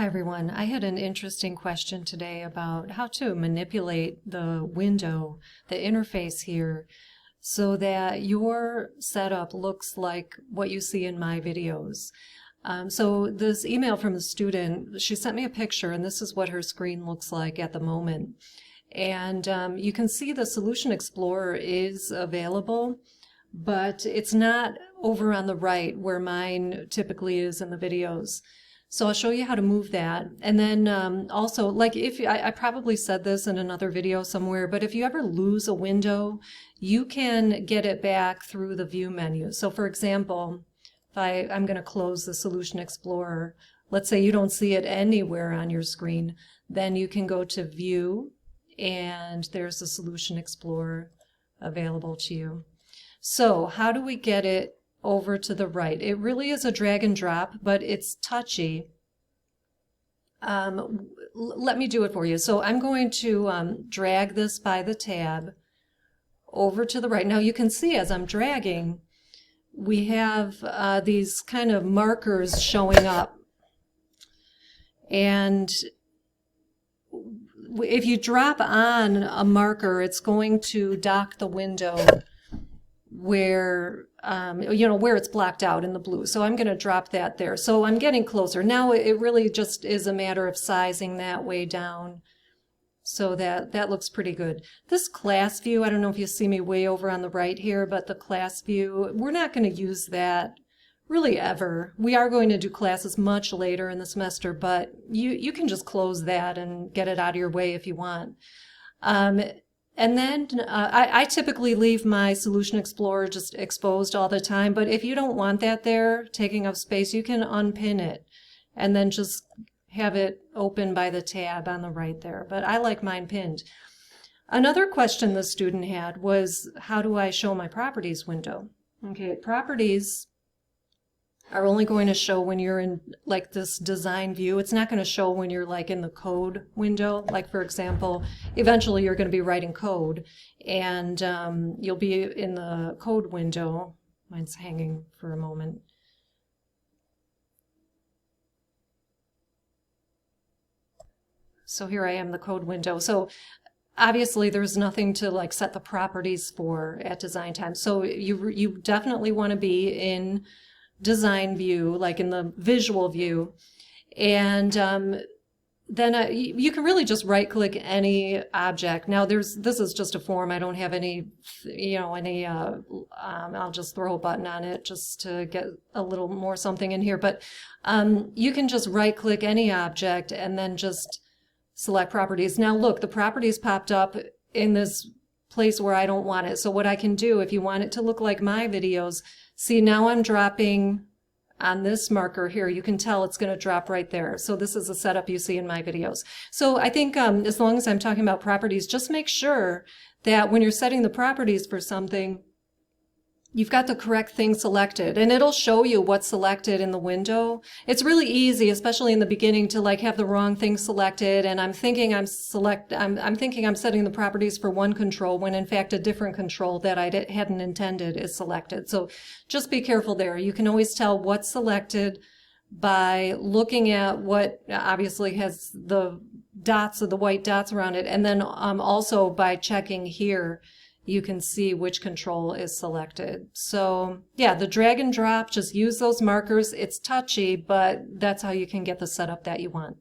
Hi everyone. I had an interesting question today about how to manipulate the window, the interface here, so that your setup looks like what you see in my videos. So this email from the student, she sent me a picture and this is what her screen looks like at the moment. And you can see the Solution Explorer is available, but it's not over on the right where mine typically is in the videos. So I'll show you how to move that. And then also, like if I probably said this in another video somewhere, but if you ever lose a window, you can get it back through the View menu. So for example, if I'm going to close the Solution Explorer, let's say you don't see it anywhere on your screen, then you can go to View, and there's the Solution Explorer available to you. So how do we get it over to the right? It really is a drag and drop, but it's touchy. Let me do it for you. So I'm going to drag this by the tab over to the right. Now you can see as I'm dragging, we have these kind of markers showing up. And if you drop on a marker, it's going to dock the window where where it's blacked out in the blue. So I'm going to drop that there. So I'm getting closer. Now it really just is a matter of sizing that way down so that looks pretty good. This class view, I don't know if you see me way over on the right here, but the class view, we're not going to use that really ever. We are going to do classes much later in the semester, but you can just close that and get it out of your way if you want. And then I typically leave my Solution Explorer just exposed all the time, but if you don't want that there taking up space, you can unpin it and then just have it open by the tab on the right there. But I like mine pinned. Another question the student had was, how do I show my properties window? Okay, properties are only going to show when you're in like this design view. It's not going to show when you're like in the code window. Like for example, eventually you're going to be writing code and you'll be in the code window. Mine's hanging for a moment. So here I am, the code window. So obviously there's nothing to like set the properties for at design time. So you definitely want to be in design view, like in the visual view, and then you can really just right click any object. Now this is just a form. I don't have any I'll just throw a button on it just to get a little more something in here, but you can just right click any object and then just select properties. Now look, the properties popped up in this place where I don't want it. So what I can do, if you want it to look like my videos, see now I'm dropping on this marker here. You can tell it's going to drop right there. So this is a setup you see in my videos. So I think as long as I'm talking about properties, just make sure that when you're setting the properties for something, you've got the correct thing selected, and it'll show you what's selected in the window. It's really easy, especially in the beginning, to like have the wrong thing selected, and I'm thinking I'm setting the properties for one control when in fact a different control that I hadn't intended is selected. So just be careful there. You can always tell what's selected by looking at what obviously has the dots or the white dots around it, and then also by checking here you can see which control is selected. So yeah, the drag and drop, just use those markers. It's touchy, but that's how you can get the setup that you want.